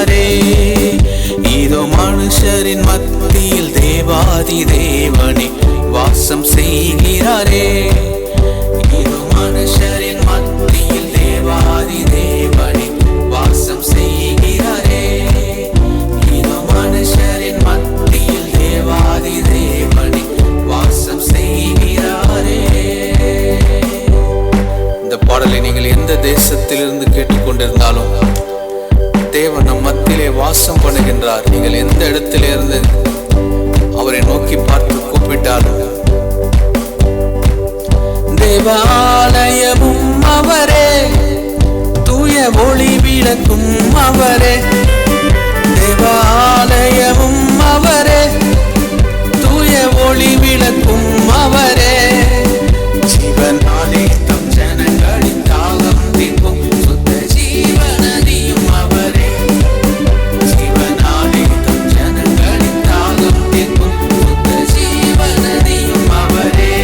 செய்கிறாரே. இதோ மனுஷரின் மத்தியில் தேவாதி தேவனே வாசம் செய்கிறாரே. இதோ மனுஷரின் மத்தியில் தேவாதி தேவனே வாசம் செய்கிறாரே. இதோ மனுஷரின் மத்தியில் தேவாதி தேவனே வாசம் செய்கிறாரே. இந்த பாடலை நீங்கள் எந்த தேசத்திலிருந்து கேட்டுக்கொண்டிருந்தாலும் தேவன் நம் மத்தியிலே வாசம் பண்ணுகின்றார். நீங்கள் எந்த இடத்திலிருந்து அவரை நோக்கி பார்த்து கூப்பிட்டாலும் தேவாலயமும் அவரே, தூய ஒளி விளக்கும் அவரே. தேவாலயமும் அவரே, தூய ஒளி விளக்கும் அவரே. ஜீவனாலே தம் ஜனங்களின் தாகம் தீர்க்கும் சுத்த ஜீவநதியும் அவரே. ஜீவனாலே தம் ஜனங்களின் தாகம் தீர்க்கும் சுத்த ஜீவநதியும் அவரே.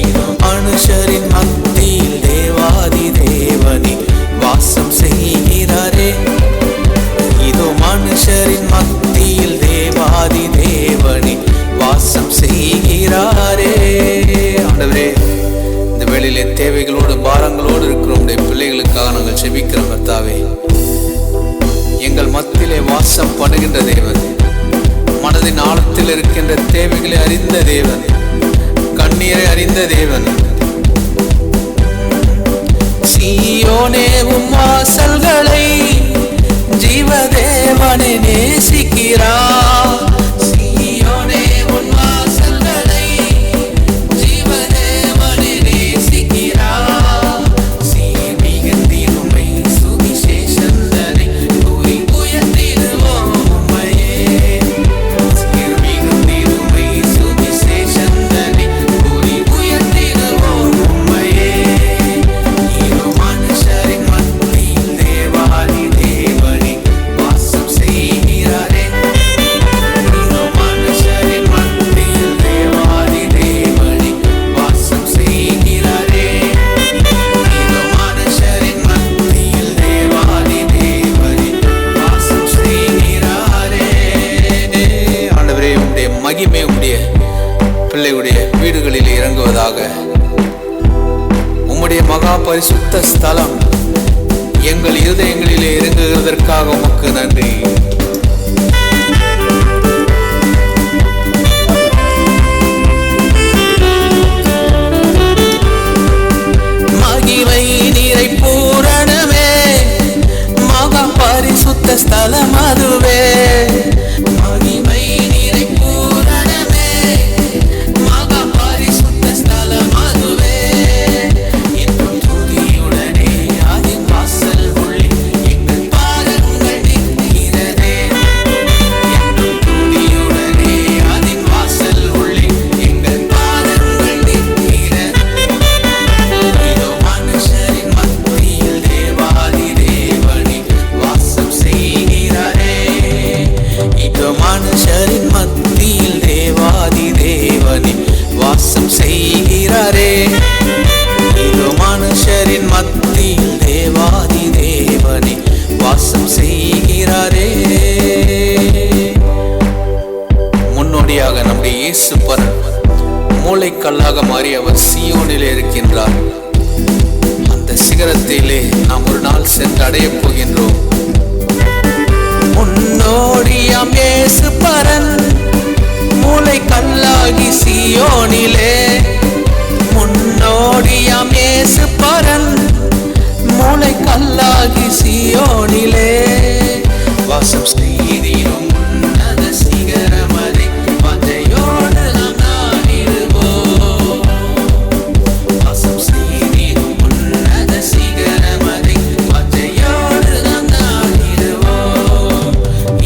இதோ மனுஷரின் மத்தியில் தேவாதி தேவனே வாசம் செய்கிறாரே. இதோ மனுஷரின் மத்தியில் தேவாதி தேவனே வாசம் செய்கிறாரே. ஆண்டவரே, இந்த வேளையிலே தேவைகளோடு பாரங்களோடு இருக்கிற உடைய பிள்ளைகளுக்காக நாங்கள் செபிக்கிறோம். கர்த்தாவே, எங்கள் மத்தியிலே வாசம் பண்ணுகின்ற தேவன், மனதின் ஆழத்தில் இருக்கின்ற தேவைகளை அறிந்த தேவன், கண்ணீரை அறிந்த தேவன். சீயோனே உம் வாசல்களை ஜீவதேவனை நேசிக்கிறார். சீயோனே உன் வாசல்களை ஜீவதேவனை நேசிக்கிறார். சீர் மிகுந்திருமை சுவிசேஷந்தனை கூறி உயர்த்திடுவோம் உம்மையே. சீர் மிகுந்திருமை சுவிசேஷந்தனை கூறி உயர்த்திடுவோம் உம்மையே. இதோ மனுஷரின் மத்தியில் தேவாதி தேவனே வாசம் செய்கிறாரே. இதோ மனுஷரின் மத்தியில் தேவாதி தேவனே வாசம் செய்கிறாரே. இதோ மனுஷரின் மத்தியில் தேவாதி தேவனே வாசம் செய்கிறாரே. ஆண்டவரே, உம்முடைய மகிமை உம்முடைய பிள்ளையுடைய வீடுகளில் இறங்குவதாக. உம்முடைய மகா பரிசுத்த ஸ்தலம் எங்கள் இருதயங்களிலே இறங்குகிறதற்காக உமக்கு நன்றி. மகிமை நீரை பூரணமே, மகா பரிசுத்த ஸ்தலம் அதுவே. மகிமை நீரை பூரணமே, மகா பரிசுத்த ஸ்தலம் அதுவே. என்றும் துதியுடனே அதின் வாசல் உள்ளே எங்கள் பாதங்கள் நிற்கிறதே. என்றும் துதியுடனே அதின் வாசல் உள்ளே எங்கள் பாதங்கள் நிற்கிறது. இதோ மனுஷரின் மத்தியில் தேவாதி தேவனே வாசம் செய்கிறாரே. இதோ மனுஷரின் மத்தியில் தேவாதி தேவனே வாசம் செய்கிறாரே. இதோ மனுஷரின் மத்தியில் தேவாதி தேவனே வாசம் செய்கிறாரே. முன்னோடியாக நம்முடைய இயேசு பரன் மூளைக்கல்லாக மாறி அவர் சீயோனிலே இருக்கின்றார். அந்த சிகரத்திலே நாம் ஒரு நாள் சென்று அடையப் போகின்றோம். முன்னோடியாம் இயேசு பரன் மூளைக்கல்லாகி சீயோனிலே. முன்னோடியாம் இயேசு பரன் மூளைக்கல்லாகி சீயோனிலே வாசம் செய்திடும் உன்னத சிகரமதை வாஞ்சையோடு நாம் நாடிடுவோம். வாசம் செய்திடும் உன்னத சிகரமதை வாஞ்சையோடு நாம் நாடிடுவோம்.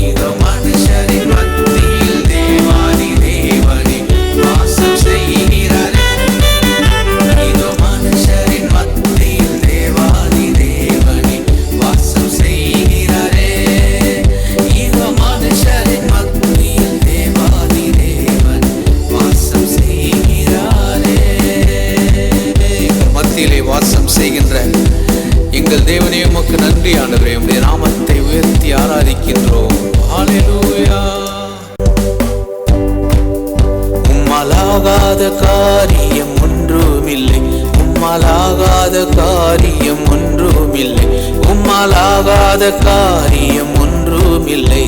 இதோ மனுஷரின் மத்தியில் தேவாதி தேவனே வாசம் செய்கிறாரே. இதோ மனுஷரின் மத்தியில் தேவாதி தேவனே வாசம் செய்கிறாரே. இதோ ஆராதிக்கின்றோம். ஹல்லேலூயா. உம்மாலாகாத காரியம் ஒன்றுமில்லை, உம்மாலாகாத காரியம் ஒன்றுமில்லை, உம்மாலாகாத காரியம் ஒன்றுமில்லை.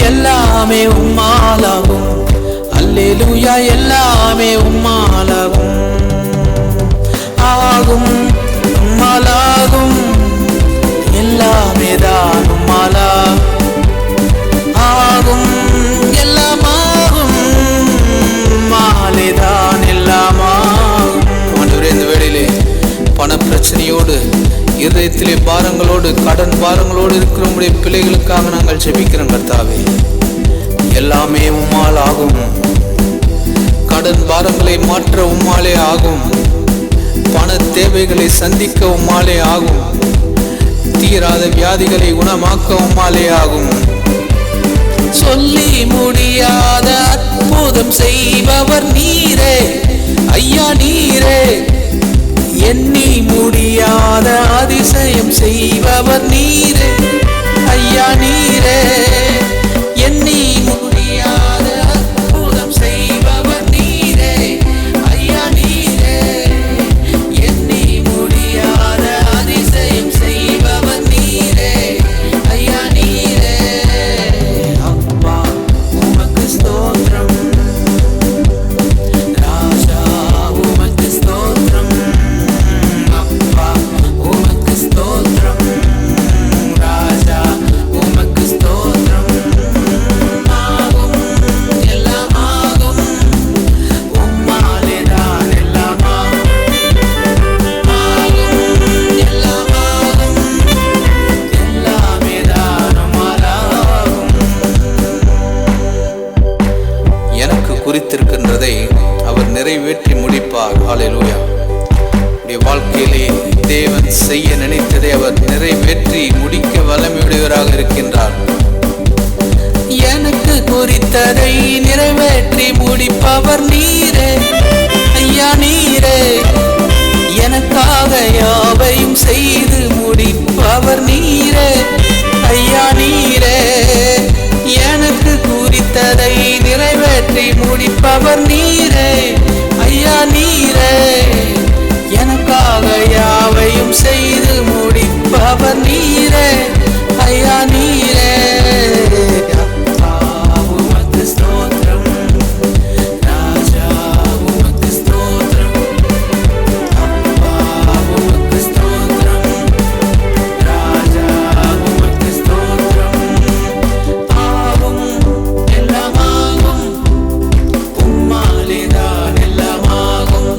எல்லாமே உம்மாலாகும். அல்லேலூயா. எல்லாமே உம்மாலாகும். ஆகும், உம்மாலாகும். எல்லாமே தான் உம்மாலா ஆகும். எல்லாமாகும், உம்மாலேதான் எல்லாமாகும். ஆண்டவரே, இந்த வேளையிலே பண பிரச்சனையோடு, இதயத்திலே பாரங்களோடு, கடன் பாரங்களோடு இருக்கிற உம்முடைய பிள்ளைகளுக்காக நாங்கள் ஜெபிக்கிறோம் கர்த்தாவே. எல்லாமே உம்மால் ஆகும். கடன் பாரங்களை மாற்ற உம்மாலே ஆகும். பண தேவைகளை சந்திக்க உம்மாலே ஆகும். தீராத வியாதிகளை குணமாக்க உம்மாலே ஆகும். சொல்லி முடியாத அற்புதம் செய்பவர் நீரே ஐயா, நீரே. எண்ணி முடியாத அதிசயம் செய்பவர் நீரே ஐயா, நீரே. எண்ணி முடியாத அற்புதம் செய்பவர் நீரே ஐயா, நீரே. எண்ணி முடியாத அதிசயம் செய்பவர் நீரே ஐயா, நீரே. அப்பா உமக்கு ஸ்தோத்திரம், ராஜா உமக்கு ஸ்தோத்திரம். அப்பா உமக்கு ஸ்தோத்திரம், ராஜா உமக்கு ஸ்தோத்திரம். ஆகும், எல்லாம் ஆகும். உம்மாலேதான் எல்லாம் ஆகும். ஆகும், எல்லாம் ஆகும். எல்லாமே தான் உம்மாலாகும். எனக்கு குறித்திருக்கின்றதை அவர் நிறைவேற்றி முடிப்பார். ஹல்லேலூயா. உடைய வாழ்க்கையிலே தேவன் செய்ய நினைத்ததை அவர் நிறைவேற்றி முடிக்க வல்லமையுடையவராக இருக்கின்றார். எனக்கு குறித்ததை நிறைவேற்றி முடிப்பவர் நீரே ஐயா, நீரே. எனக்காக யாவையும் செய்து முடிப்பவர் நீரே ஐயா, நீரே. எனக்கு குறித்ததை நிறைவேற்றி முடிப்பவர் நீரே ஐயா, நீரே. எனக்காக யாவையும் செய்து முடிப்பவர் நீரே ஐயா, நீரே. அப்பா உமக்கு ஸ்தோத்திரம், ராஜா உமக்கு ஸ்தோத்திரம். அப்பா உமக்கு ஸ்தோத்திரம், ராஜா உமக்கு ஸ்தோத்திரம். ஆகும், எல்லாம் ஆகும். உம்மாலேதான் எல்லாம் ஆகும்.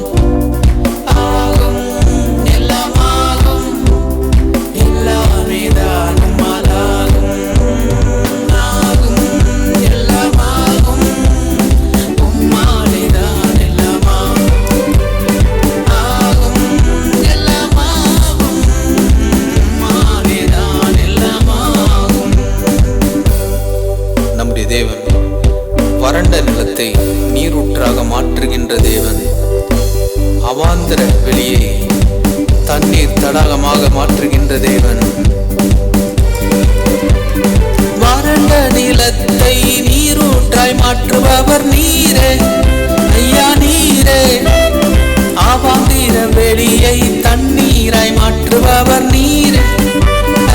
ஆகும், எல்லாம் ஆகும். எல்லாமே தான் உம்மாலாகும். ஆகும், எல்லாம் ஆகும். உம்மாலேதான் எல்லாம் ஆகும். ஆகும், எல்லாம் ஆகும். உம்மாலேதான் எல்லாம் ஆகும். நம்முடைய தேவன் வறண்ட நிலத்தை நீரூற்றாக மாற்றுகின்ற தேவன். அவாந்தர வெளியை தண்ணீர் தடாகமாக மாற்றுகின்ற தேவன். வறண்ட நிலத்தை நீரூற்றாய் மாற்றுபவர் நீரே ஐயா, நீரே. அவாந்திர வெளியை தண்ணீராய் மாற்றுபவர் நீரே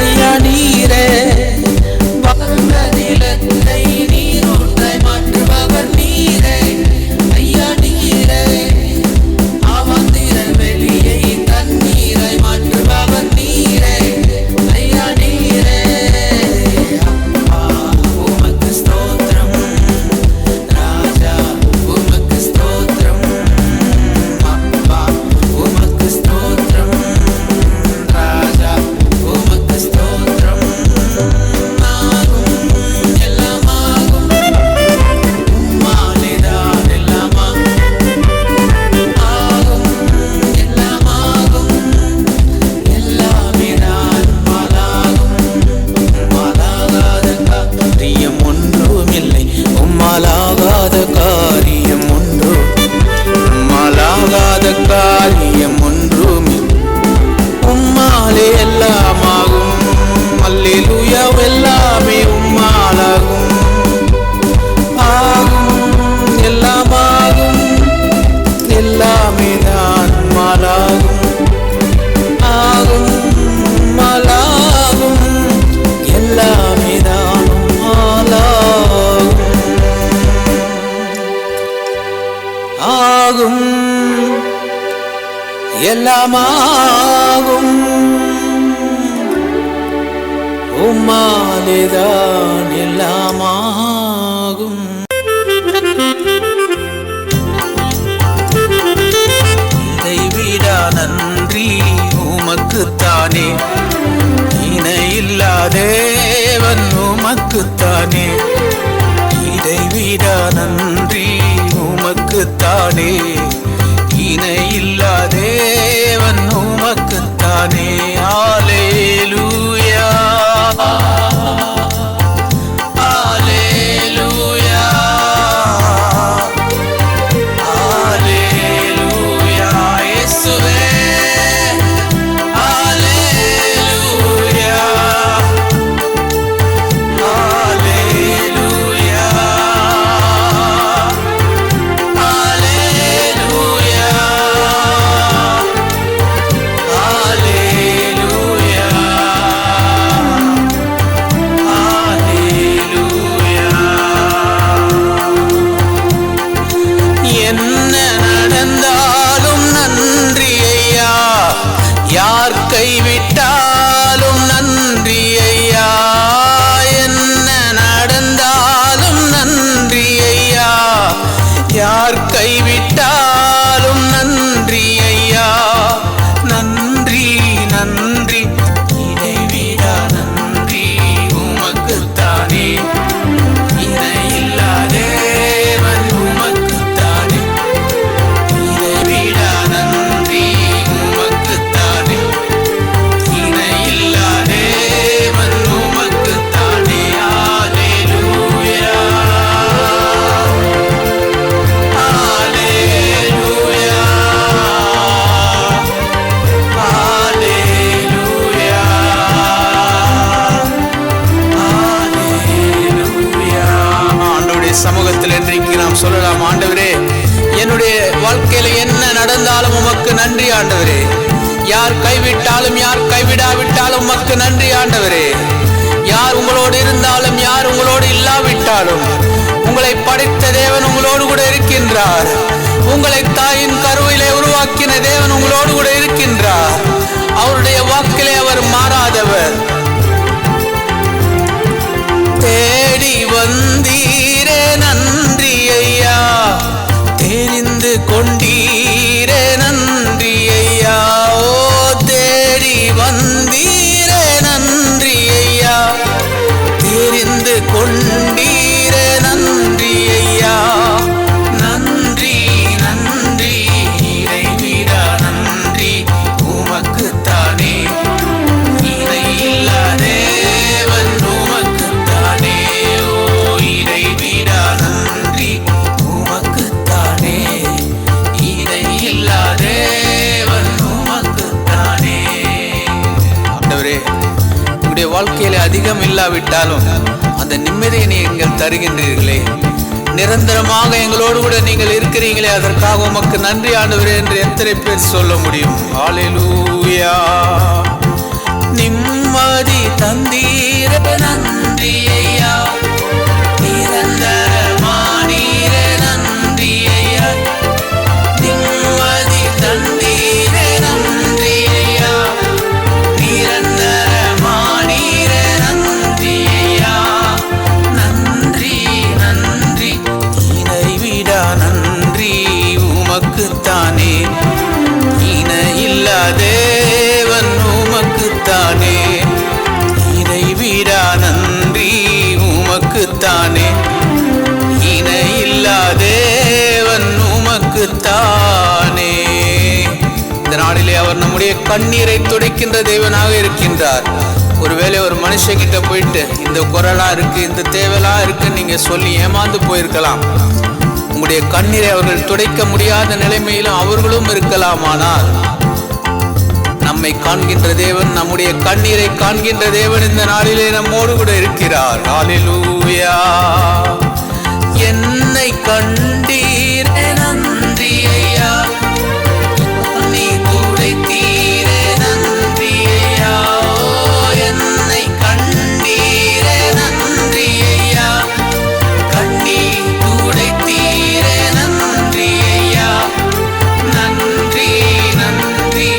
ஐயா, நீரே. வறண்ட நிலத்தை நீரூற்றாய் மாற்றுபவர் நீரே ஐயா, நீரே. அவாந்திர வெளியை தண்ணீராய் மாற்றுபவர் நீரே ஐயா, நீரே. அப்பா உமக்கு ஸ்தோத்திரம், ராஜா உமக்கு ஸ்தோத்திரம். அப்பா உமக்கு ஸ்தோத்திரம், ராஜா எல்லாமாகும், உம்மாலேதான் எல்லாமாகும். இதைவிடா நன்றி உமக்குத்தானே, இணையில்லா தேவன் உமக்குத்தானே. இதைவிடா நன்றி உமக்குத்தானே, இணையில்லா தேவன் உமக்குத்தானே. ஹல்லேலூயா, ஹல்லேலூயா, ஹல்லேலூயா. இயேசுவே ஹல்லேலூயா, ஹல்லேலூயா, ஹல்லேலூயா, ஹல்லேலூயா, ஹல்லேலூயா. என்ன நடந்தாலும் நன்றி ஐயா, யார் கைவிட்டாலும் நன்றி ஐயா. என்ன நடந்தாலும் நன்றி ஐயா, யார் கைவிட்டாலும் நன்றி ஐயா. நன்றி நன்றி, இதைவிடா நன்றி உமக்குத்தானே, இணையில்லா தேவன் உமக்குத்தானே. இதைவிடா நன்றி உமக்குத்தானே, இணையில்லா தேவன் உமக்குத்தானே. ஹல்லேலூயா, ஹல்லேலூயா, ஹல்லேலூயா, ஹல்லேலூயா. ஆண்டவருடைய சமூகத்தில் இன்றைக்கு நாம் சொல்லலாம், ஆண்டவரே என்னுடைய வாழ்க்கையில என்ன நடந்தாலும் உமக்கு நன்றி ஆண்டவரே. யார் கைவிட்டாலும் யார் கைவிடாவிட்டாலும் உமக்கு நன்றி ஆண்டவரே. யார் உங்களோடு இருந்தாலும் யார் உங்களோடு இல்லாவிட்டாலும் உங்களை படைத்த தேவன் உங்களோடு கூட இருக்கின்றார். உங்களை தாயின் கருவிலே உருவாக்கின தேவன் உங்களோடு கூட இருக்கின்றார். அவருடைய வாக்கிலே அவர் மாறாதவர். தேடி வந்தீரே நன்றி ஐயா, தெரிந்து கொண்டீரே நன்றி ஐயா. ஓ தேடி வந்தீரே நன்றி ஐயா, தெரிந்து கொண்டீரே நன்றி ஐயா. நன்றி நன்றி, இறைவிடா நன்றி உமக்குத்தானே, இணையில்லா தேவன் உமக்குத்தானே. ஓ இறைவிடா நன்றி உமக்குத்தானே, இணையில்லா தேவன் உமக்குத்தானே. ஆண்டவரே, உங்களுடைய வாழ்க்கையில அதிகம் இல்லாவிட்டாலும் அந்த நிம்மதியை நீங்கள் தருகின்றீர்களே, நிரந்தரமாக எங்களோடு கூட நீங்கள் இருக்கிறீங்களே, அதற்காக உமக்கு நன்றி ஆண்டவரே என்று எத்தனை பேர் சொல்ல முடியும். ஹல்லேலூயா. நிம்மதி தந்தீரே நன்றி ஐயா, நிரந்தரமானீரே நன்றி ஐயா. நிம்மதி தந்தீரே நன்றி ஐயா, நிரந்தரமானீரே நன்றி ஐயா. நன்றி நன்றி, இணைவிடா நன்றி உமக்குத்தானே, இணையில்லா தேவன் உமக்குத்தானே. இணைவிடா நன்றி உமக்குத்தானே, இணையில்லா தேவன் உமக்குத்தானே. இந்த நாளிலே அவர் நம்முடைய கண்ணீரை துடைக்கின்ற தேவனாக இருக்கின்றார். ஒருவேளை ஒரு மனுஷங்கிட்ட போயிட்டு இந்த குரலா இருக்கு, இந்த தேவையெல்லாம் இருக்கு நீங்க சொல்லி ஏமாந்து போயிருக்கலாம். உங்களுடைய கண்ணீரை அவர்கள் துடைக்க முடியாத நிலைமையிலும் அவர்களும் இருக்கலாம். ஆனால் நம்மை காண்கின்ற தேவன், நம்முடைய கண்ணீரை காண்கின்ற தேவன் இந்த நாளிலே நம்மோடு கூட இருக்கிறார். ஹல்லேலூயா. என்னை கண்டீரே நன்றி ஐயா, நீ துடைத்தீரே நன்றி ஐயா. என்னை கண்டீரே நன்றி ஐயா, கண்ணீர் துடைத்தீரே நன்றி ஐயா. நன்றி நன்றி,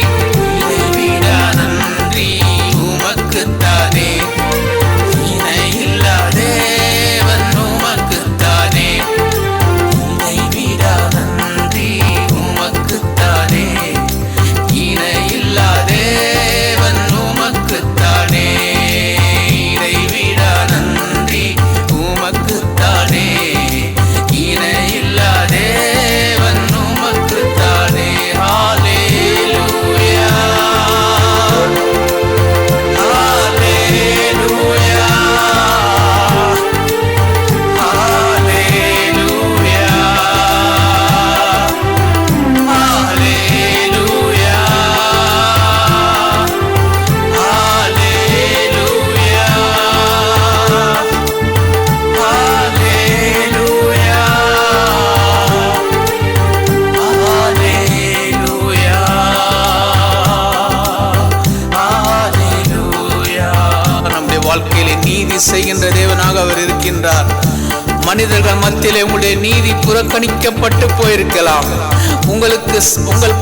செய்கின்ற தேவனாக அவர் இருக்கின்றார். மனிதர்கள் மத்தியிலே உங்களுடைய நீதி புறக்கணிக்கப்பட்டு போயிருக்கலாம். உங்கள்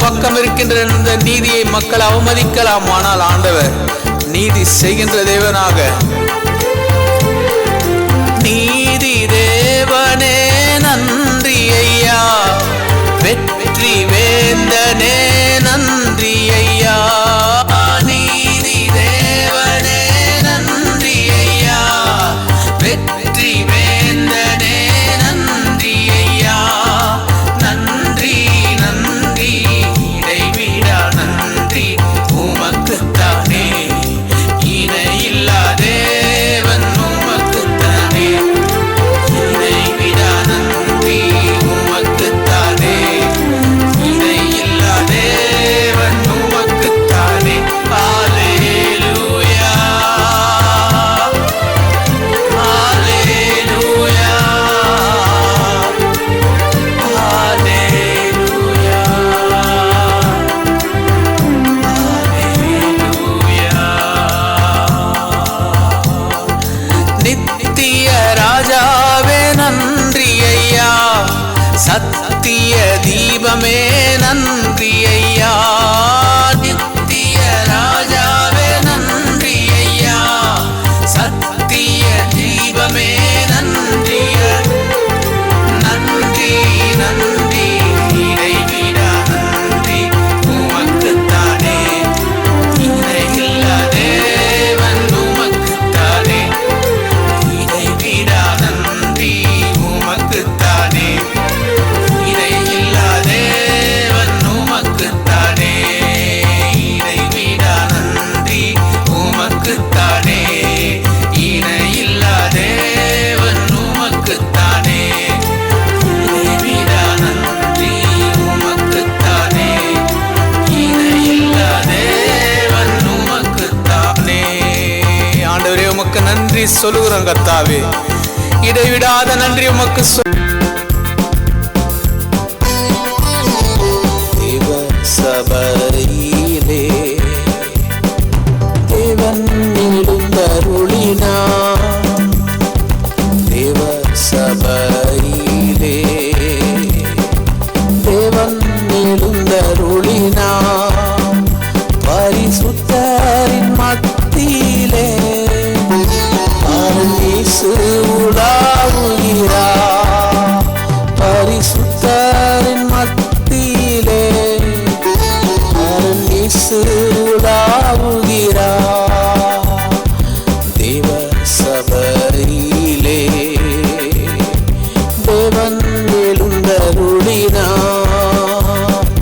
பக்கம் இருக்கின்ற இந்த நீதியை மக்கள் அவமதிக்கலாம். ஆனால் ஆண்டவர் நீதி செய்கின்ற தேவனாக, நீதி தேவனே நன்றி ஐயா, வெற்றி வேந்தனே நன்றி ஐயா, நீதி தேவனே நன்றி ஐயா, வெற்றி வேந்தனே நன்றி ஐயா, நன்றி நன்றி இடைவிடா நன்றி உமக்குத்தானே, இணையில்லா தேவன் உமக்குத்தானே, இணைவிடா நன்றி உமக்குத்தானே, இணையில்லா தேவன் உமக்குத்தானே. ஹல்லேலூயா ஹல்லேலூயா ஹல்லேலூயா ஹல்லேலூயா. நித்திய ராஜாவே நன்றி ஐயா, சத்திய தீபமே நன்றி ஐயா, நித்திய ராஜாவே நன்றி ஐயா, சத்திய தீபமே நன்றி, நன்றி நன்றி இடைவிடா நன்றி உமக்குத்தானே, இணையில்லா தேவன் உமக்குத்தானே, இடைவிடா நன்றி உமக்குத்தானே, இணையில்லா தேவன் உமக்குத்தானே, இடைவிடா நன்றி உமக்குத்தானே, இணையில்லா தேவன் உமக்குத்தானே, இடைவிடா நன்றி உமக்குத்தானே, இணையில்லா தேவன் உமக்குத்தானே. ஆண்டவரே உமக்கு நன்றி சொல்லுகிறோம் கர்த்தாவே, இடைவிடாத நன்றி உமக்கு தேவ சபையிலே தேவன் எழுந்தருளினார், தேவ சபையிலே தேவன் எழுந்தருளினார், பரிசுத்தரின் மத்தியிலே இயேசு உலாவுகிறார், பரிசுத்தரின் மத்தியிலே இயேசு உலாவுகிறார், தேவ சபையிலே தேவன் எழுந்தருளினார்.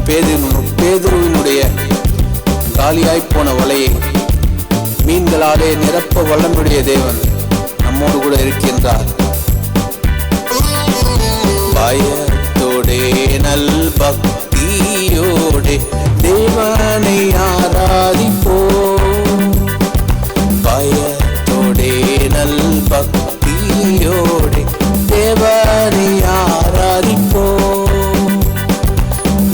பேதுருவினுடைய காலியாய் போன வலையை மீன்களாலே நிரப்ப வல்லமையுடைய தேவன் நம்மோடு கூட இருக்கின்றார். பயத்தோடே நல் பக்தியோடே தேவனை ஆராதிப்போம், பயத்தோடே நல் பக்தியோடே தேவனை ஆராதிப்போம்,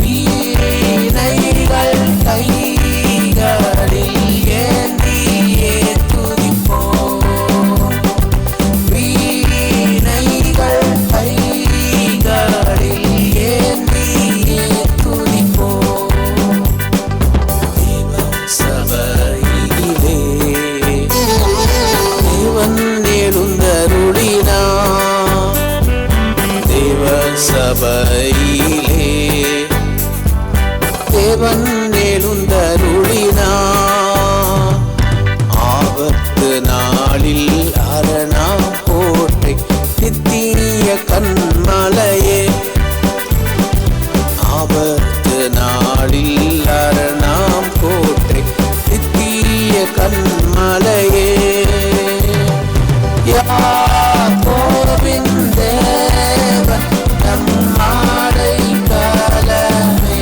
வீணைகள் கைகளில் ஏந்தியே துதிப்போம், வீணைகள் கைகளில் ஏந்தியே துதிப்போம், தேவ சபையிலே தேவன் எழுந்தருளினார், தேவ சபையிலே தேவன் எழுந்தருளினார், ஆபத்து நாளில் அரணாம் கோட்டை நித்திய கண்மலையே, ஆபத்து நாளில் அரணாம் கோட்டை நித்திய கண்மலையே, யாக்கோபின் தேவன் நம் ஆடைக்கலமே,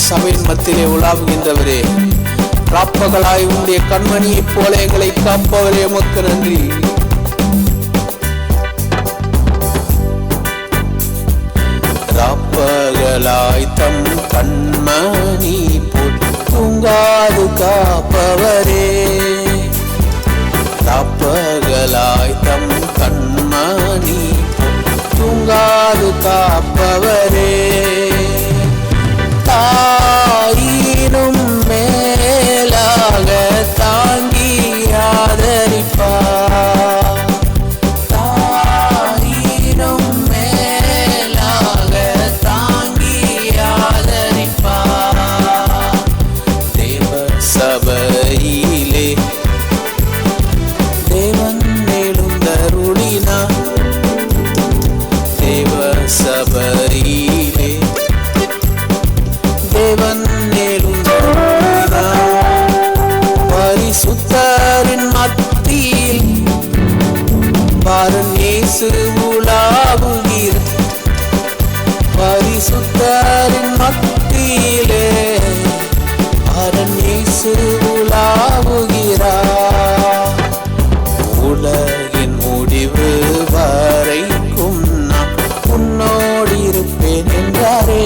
சபையின் மத்தியிலே உலாவுகின்றவரே, காப்பகளாய் உடைய கண்மணியைப் போல எங்களை காப்பவரே, உமக்கு நன்றி. காப்பகளாய் தம் கண்மணி போல் தூங்காது காப்பவரே, காப்பகளாய் தம் கண்மணி தூங்காது காப்பவரே, தாயினும் மேலாக தாங்கி ஆதரிப்பார், தாயினும் மேலாக தாங்கி ஆதரிப்பார். தேவ சபையிலே தேவன் எழுந்தருளினார், தேவ சபையிலே தேவன் எழுந்தருளினார். பரிசுத்தரின் மத்தியில் பாரன் இயேசு உலாவுகிறார், பரிசுத்தரின் மத்தியிலே பாரன் இயேசு உலாவுகிறார். உலகின் முடிவு வரைக்கும் நான் உன்னோடு இருப்பேன் என்றாரே,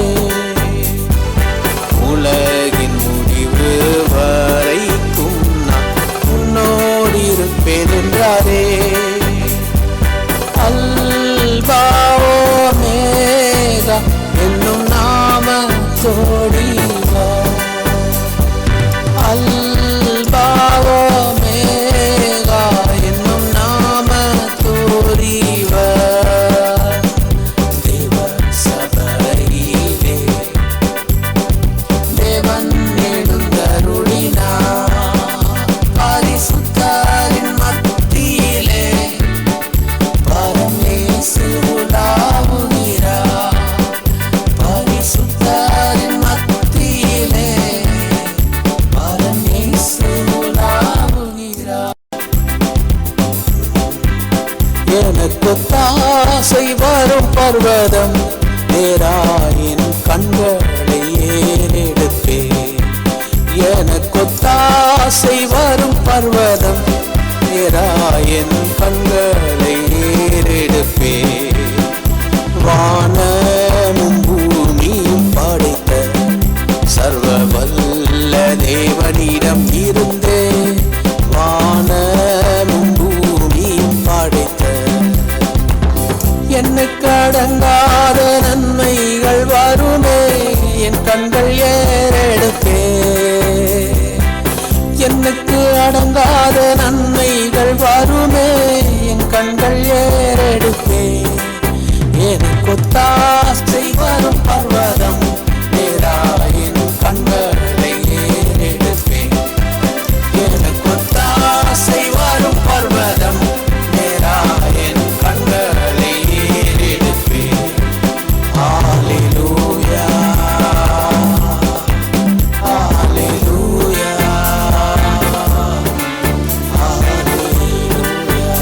உலகின் முடிவு வரைக்கும் நான் உன்னோடு இருப்பேன் என்றாரே. அல்பா ஓமேகா என்னும் நாமத்தோடு அல்பா ஓமேகா என்னும் நாமத்தோடு தேவ சபையிலே தேவன் எழுந்தருளினார். பரிசுத்தரின் மத்தியிலே பாரன் இயேசு உலாவுகிறார், பரிசுத்தரின் மத்தியிலே பாரன் இயேசு உலாவுகிறார். எனக்கு தாசை வரும் பர்வதம் நேராயின் கண்களை ஏறெடுப்பேன், எனக்கு தாசை வரும் பர்வதம் நேராயின் கண்களை ஏறெடுப்பேன். வானமும் பூமியும் படைத்த சர்வ வல்ல தேவனிடம் இருந்தே, வானமும் பூமியும் படைத்த எனக்கு அடங்காத நன்மைகள் வருமே, என் கண்கள் ஏறெடுப்பே. எனக்கு அடங்காத நன்மைகள் வருமே, என் கண்கள் ஏறெடுப்பே. எனக்கு ஒத்தாசை வரும் பர்வதம் நேராயின் கண்களை ஏறெடுப்பேன், எனக்கு ஒத்தாசை வரும் பர்வதம் நேராயின் கண்களை ஏறெடுப்பேன். ஹல்லேலூயா, ஹல்லேலூயா, ஹல்லேலூயா,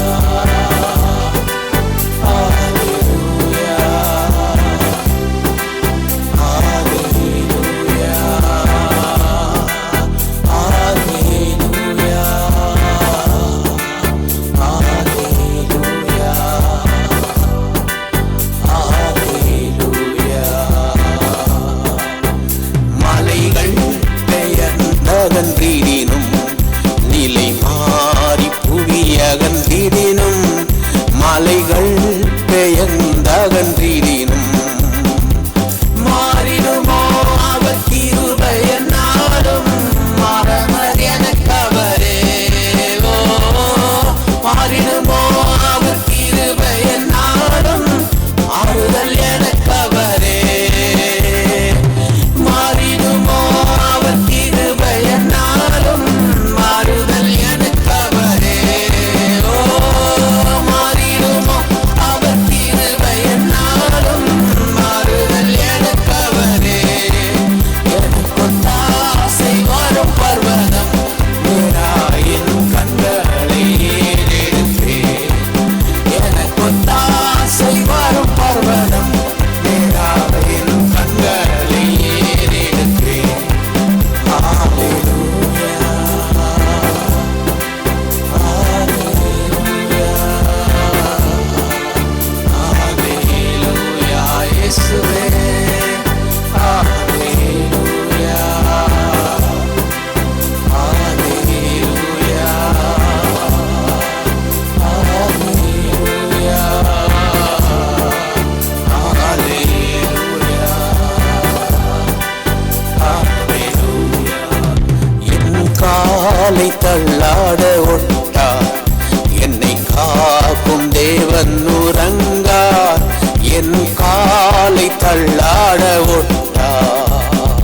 தள்ளாட ஒட்டார். என்னை காக்கும் தேவன் உறங்கார். என் காலை தள்ளாட ஒட்டார்.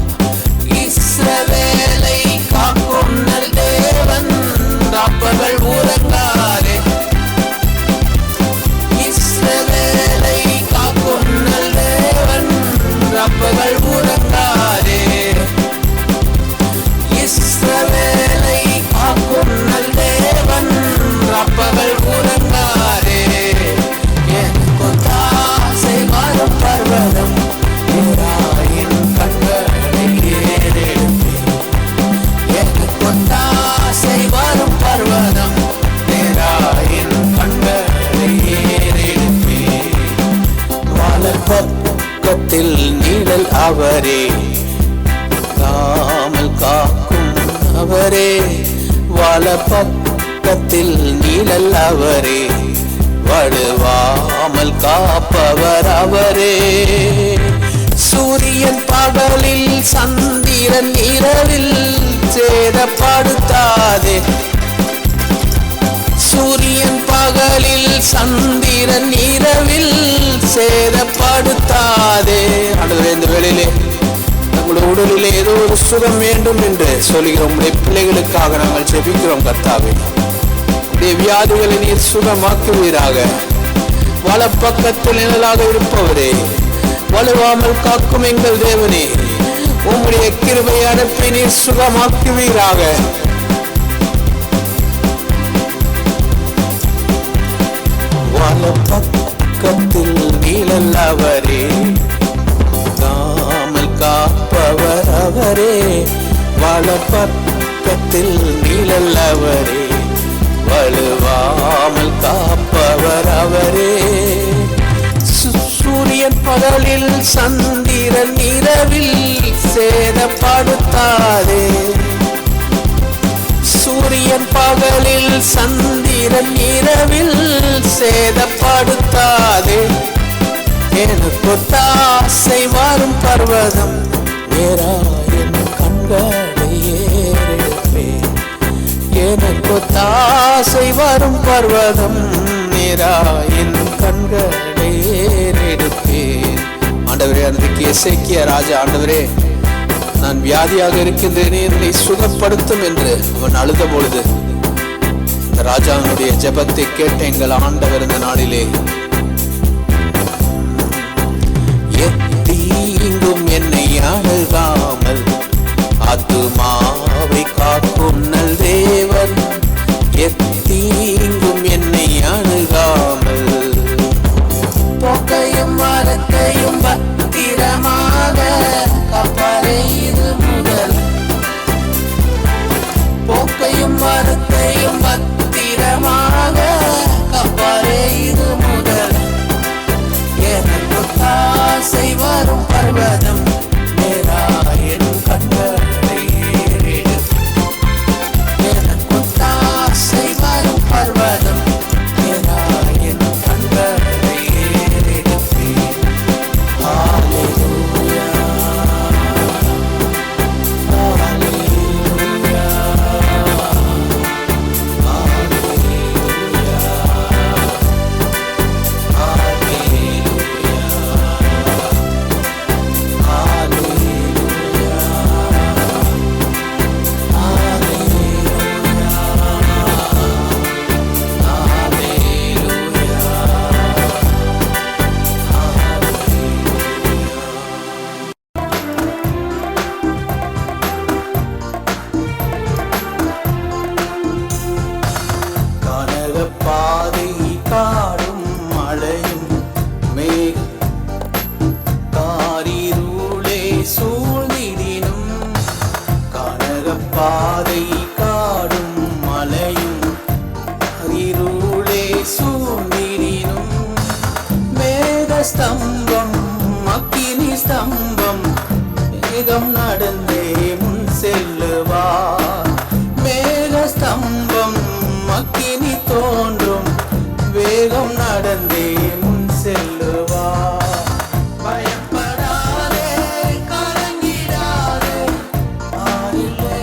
இஸ்ரவேலை காக்கும் நல் தேவன் ராப்பகல் உறங்காரே. இஸ்ரவேலை காக்கும் நல் தேவன் ராப்பகல் உறங்காரே. இஸ்ரவேலை காக்கும் நல் தேவன் ராப்பகல் உறங்காரே. எனக்கு தாசை வரும் பர்வதம் என் கண்களை ஏறெடுப்பேன். எனக்கு தாசை வரும் பர்வதம் என் கண்களை ஏறெடுப்பேன். வலப்பக்கத்தில் நீழல் அவரே, காமல் காக்கும் அவரே. வலப்பக்கத்தில் நீழல் அவரே, வடுவாமல் காப்பவர் அவரே. சூரியன் பகலில் சந்திரன் இரவில் சேதப்படுத்தாதே. சூரியன் பகலில் சந்திரன் இரவில் சேதப்படுத்தாதே. ஆண்டவரே, இந்த வேளையிலே நம்முடைய உடலிலே ஏதோ ஒரு சுகம் வேண்டும் என்று சொல்கிறோம். உடைய பிள்ளைகளுக்காக நாங்கள் ஜெபிக்கிறோம். கர்த்தாவே, உடைய வியாதிகளை நீர் சுகமாக்குவீராக. வலப்பக்கத்தில் நிழலாக இருப்பவரே, வலுவாமல் காக்கும் எங்கள் தேவனே, உம்முடைய கிருபை அனுப்பி நீர் சுகமாக்குவீராக. வலப்பக்கத்தில் நீழல் அவரே, காமல் காப்பவர் அவரே. வலப்பக்கத்தில் நீழல் அவரே, வலுவாமல் காப்பவர் அவரே. சூரியன் பகலில் சந்திரன் இரவில் சேதப்படுத்தாதே. சூரியன் பகலில் சந்திரன் இரவில் சேதப்படுத்தாதே. எனக்கு தாசை வரும் பர்வதம் நேரா என் கண்களை ஏறெடுப்பேன். எனக்கு தாசை வரும் பர்வதம் நேரா என் கண்களை ஏறெடுப்பேன். ஆண்டவரே, அன்றைக்கு எசேக்கியா ராஜா, ஆண்டவரே நான் வியாதியாக இருக்கின்றேனே, என்னை சுகப்படுத்தும் என்று அவன் அழுத பொழுது இந்த ராஜாவினுடைய ஜெபத்தை கேட்ட எங்கள் ஆண்டவர் இந்த நாளிலே எத்தீங்கும் என்னை அணுகாமல் ஆத்துமாவை காக்கும் நல் தேவன். எத்தீங்கும் என்னை அணுகாமல் போக்கையும் மரத்தையும் பத்திரமாக காப்பாரே இது முதல். போக்கையும் மரத்தையும் பத்திரமாக காப்பாரே இது முதல். எனக்கு தாசை வரும் பர்வதம் நேரா என் கண்களை ஏறெடுப்பேன். எனக்கு தாசை வரும் பர்வதம் நேரா என் கண்களை ஏறெடுப்பேன். ஹல்லேலூயா, ஹல்லேலூயா, பாதை காடும் மழையும் மேக காரிருளே சூழ்ந்திடினும். கனக பாதை காடும் மழையும் இருளே சூழ்ந்திடினும். மேக ஸ்தம்பம் அக்கினி ஸ்தம்பம் மேகம் நடந்தே முன் செல்லுவார். மேக ஸ்தம்பம் அக்கினி தோன்றும் வேகம் நடந்தே முன் செல்லுவார். பயப்படாதே, கலங்கிடாதே, ஆரிலே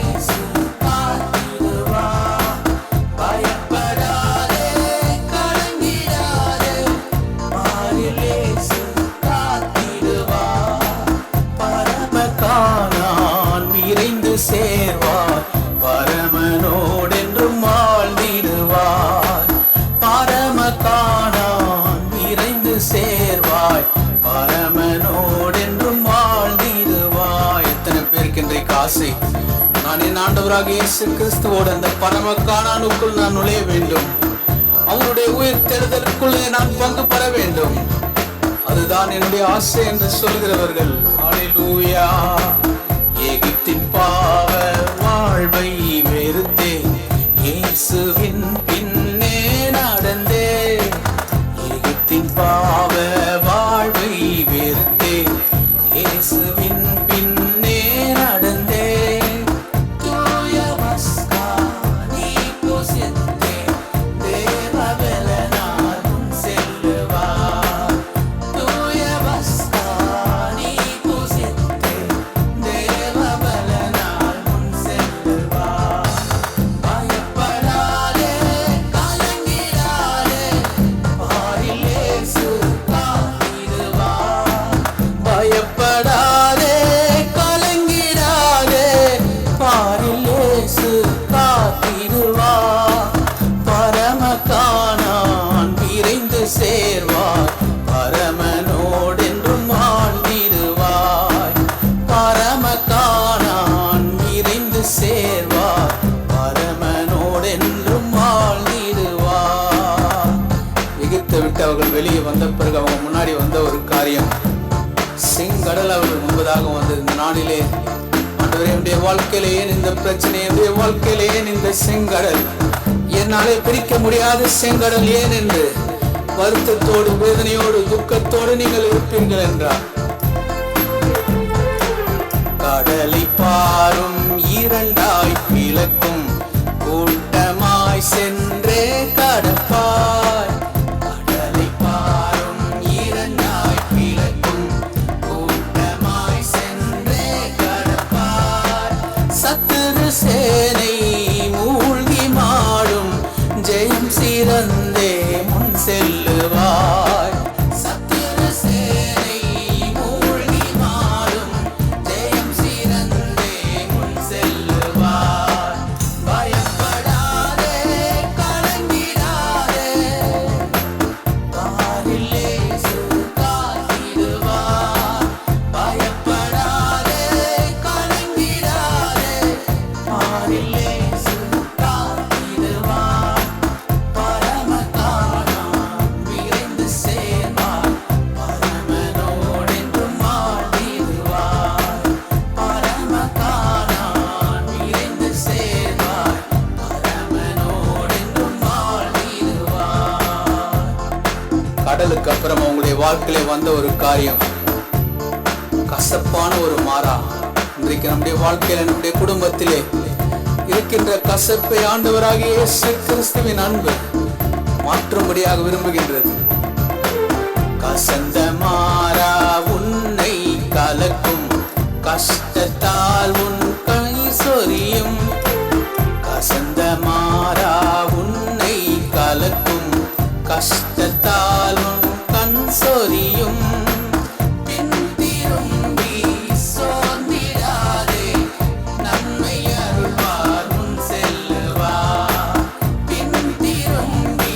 பார்த்திடுவார். சேர்வாய், பரமனோடென்றும் வாழ்ந்திடுவாய். பரம காணான் விரைந்து சேர்வாய், பரமனோடென்றும் வாழ்ந்திடுவாய். எத்தனை பேருக்கு இன்றைக்கு ஆசை, நான் என் ஆண்டவராக இயேசு கிறிஸ்துவோடு அந்த பரம காணானுக்குள் நான் நுழைய வேண்டும், அவருடைய உயிர் தேடுதலுக்குள்ளே நான் பங்கு பெற வேண்டும். அதுதான் என்னுடைய ஆசை என்று சொல்கிறவர்கள் ஹல்லேலூயா. எகிப்தின் பாவ வாழ்வை வெறுத்தே இயேசுவின் பின்னே நடந்தே. எகிப்தின் பாவ வாழ்வை வெறுத்தே இயேசுவின் பின்னே நடந்தே. தூய பஸ்கா நீ புசித்தே, தேவ பலனால் முன் செல்லுவாய். தூய பஸ்கா நீ புசித்தே, தேவ பலனால் முன் செல்லுவாய். பயப்படாதே, கலங்கிடாதே, பாரில் இயேசு காத்திடுவார். பயப்படாதே, கலங்கிடாதே, பாரில் இயேசு காத்திடுவார். பரம காணான் விரைந்து சேர்வாய், பரமனோடென்றும் வாழ்ந்திடுவாய். பரம காணான் விரைந்து சேர்வாய், பரமனோடென்றும் வாழ்ந்திடுவாய். எகிப்தை விட்டு அவர்கள் வெளியே வந்த பிறகு அவங்க முன்னாடி வந்த ஒரு காரியம், செங்கடல் அவர்கள் முன்பதாக வந்தது. இந்த நாளிலே ஆண்டவரே, என்னுடைய வாழ்க்கையிலே ஏன் இந்த பிரச்சனை, என்னுடைய வாழ்க்கையிலே ஏன் இந்த செங்கடல், என்னாலே பிரிக்க முடியாத செங்கடல் ஏன் என்று வருத்தத்தோடு வேதனையோடு துக்கத்தோடு நீங்கள் இருப்பீர்கள் என்றார். கடலை பாரும் இரண்டாய் பிளக்கும், கூட்டமாய் சென்றே கடப்பாய். கடலை பாரும் இரண்டாய் பிளக்கும், கூட்டமாய் சென்றே கடப்பாய். சத்துரு சேனை மூழ்கி மாடும், ஜெயம் சிறந்தே முன் செல்லுவாய். சத்துரு சேனை மூழ்கி மாடும், ஜெயம் சிறந்தே முன் செல்லுவாய். பயப்படாதே, கலங்கிடாதே, பாரில் இயேசு காத்திடுவார். பயப்படாதே, கலங்கிடாதே, பாரில் இயேசு காத்திடுவார். பரம காணான் விரைந்து சேர்வாய், பரமனோடென்றும் வாழ்ந்திடுவாய். பரம காணான் விரைந்து சேர்வாய், பரமனோடென்றும் வாழ்ந்திடுவாய். கடலுக்கு அப்புறம் அவங்களுடைய வாழ்க்கையில வந்த ஒரு காரியம், கசப்பான ஒரு மாறா. இன்றைக்கு நம்முடைய வாழ்க்கையில, நம்முடைய குடும்பத்திலே இருக்கின்ற கசப்பை ஆண்டவராகிய இயேசு கிறிஸ்துவின் அன்பு மாற்றும்படியாக விரும்புகின்றது. கசந்த மாறா உன்னை கலக்கும், கஷ்டத்தால் உன் கண்ணீர் சொரியும். கசந்த மாறா உன்னை கலக்கும், கஷ்டத்தால் உன் கண் சொரியும். பின் திரும்பி சோர்ந்திடாதே, நன்மை அருள்வார் முன் செல்லுவார். பின் திரும்பி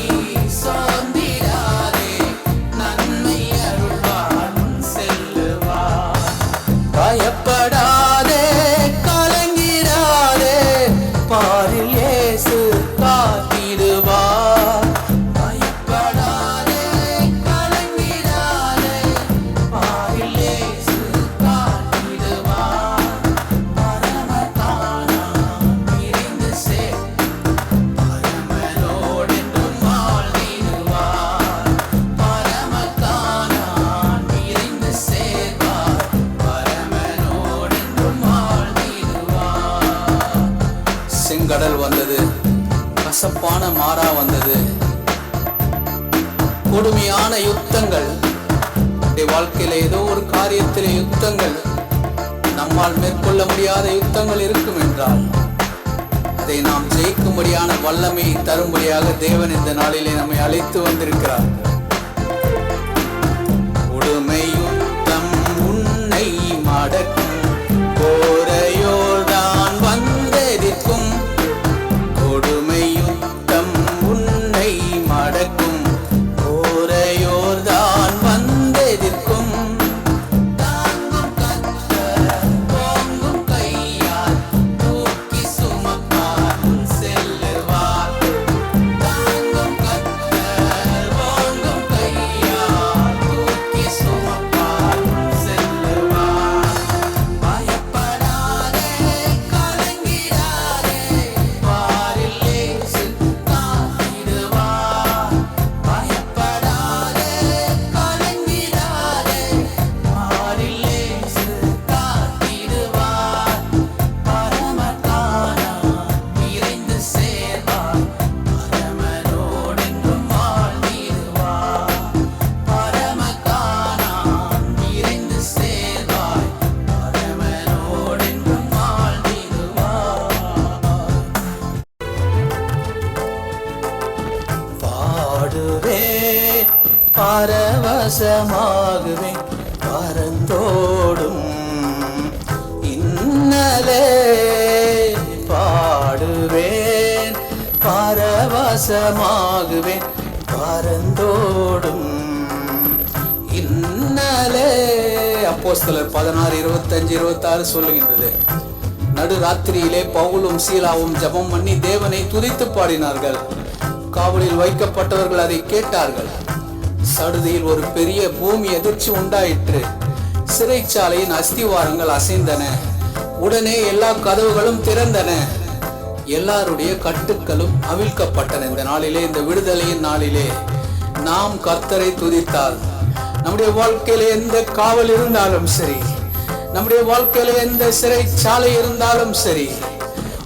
சோர்ந்திடாதே, நன்மை அருள்வார் முன் செல்லுவார். பயப்படாதே, கலங்கிடாதே, பாரில் இயேசு காத்திடுவார். பயப்படாதே, கலங்கிடாதே, பாரில் இயேசு காத்திடுவார். பரம காணான் விரைந்து சேர், பரமனோடென்றும் வாழ்ந்திடுவார். பரம காணான் விரைந்து சேர்வார், பரமனோடென்றும் வாழ்ந்திடுவார். செங்கடல் வந்தது, கசப்பான மாறா வந்தது, கொடுமையான யுத்தங்கள். வாழ்க்கையில ஏதோ ஒரு காரியத்திலே யுத்தங்கள், நம்மால் மேற்கொள்ள முடியாத யுத்தங்கள் இருக்கும் என்றால் அதை நாம் ஜெயிக்கும்படியான வல்லமை தரும்படியாக தேவன் இந்த நாளிலே நம்மை அழைத்து வந்திருக்கிறார். கொடுமை யுத்தம் உன்னை மடக்கும், கோரையோர்தான் பாரவசமாகுவேன் பரந்தோடும் இன்னலே பாடுவேன் பாரவசமாகுவேன் பரந்தோடும் இன்னலே. அப்போஸ்தலர் 16:25-26 சொல்லுகின்றது. நடுராத்திரியிலே பவுலும் சீலாவும் ஜெபம் பண்ணி தேவனை துதித்து பாடினார்கள். காவலில் வைக்கப்பட்டவர்கள் அதை கேட்டார்கள். சடுதியில் ஒரு பெரிய பூமி எதிர்ச்சி உண்டாயிற்று. சிறைச்சாலையின் அஸ்திவாரங்கள் அசைந்தன. உடனே எல்லா கதவுகளும் திறந்தன. எல்லாருடைய கட்டுக்களும் அவிழ்க்கப்பட்டன. இந்த நாளிலே, இந்த விடுதலையின் நாளிலே நாம் கர்த்தரை துதித்தால், நம்முடைய வாழ்க்கையில எந்த காவல் இருந்தாலும் சரி, நம்முடைய வாழ்க்கையில எந்த சிறைச்சாலை இருந்தாலும் சரி,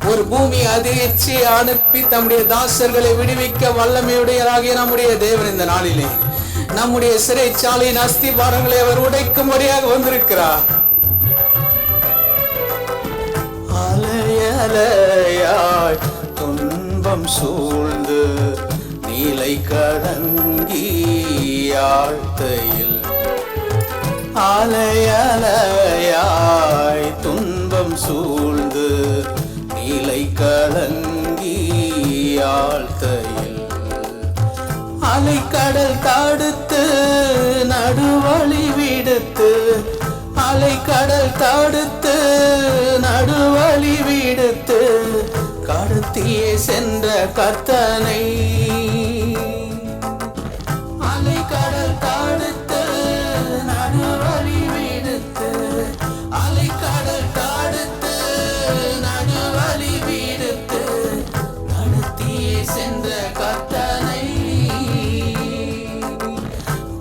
ஒரு பூமி அதிர்ச்சியை அனுப்பி தம்முடைய தாசர்களை விடுவிக்க வல்லமையுடையராகிய நம்முடைய தேவன் இந்த நாளிலே நம்முடைய சிறைச்சாலையின் அஸ்திபாரங்களை அவர் உடைக்கும்படியாக வந்திருக்கிறார். அலையலையாய் துன்பம் சூழ்ந்து நீலை கடங்கி ஆழ்த்தையில், அலையலையாய் துன்பம் சூழ்ந்து நீலை கடங்கி ஆழ்த்தையில், அலைக்கடல் தடுத்து நடுவழி விடுத்து, அலைக்கடல் தடுத்து நடுவழி விடுத்து கடத்தியே சென்ற கர்த்தனை, அலைக்கடல் தடுத்து நடுவழி விடுத்து, அலைக்கடல் தடுத்து நடுவழி விடுத்து நடத்தியே சென்ற கர்த்தனை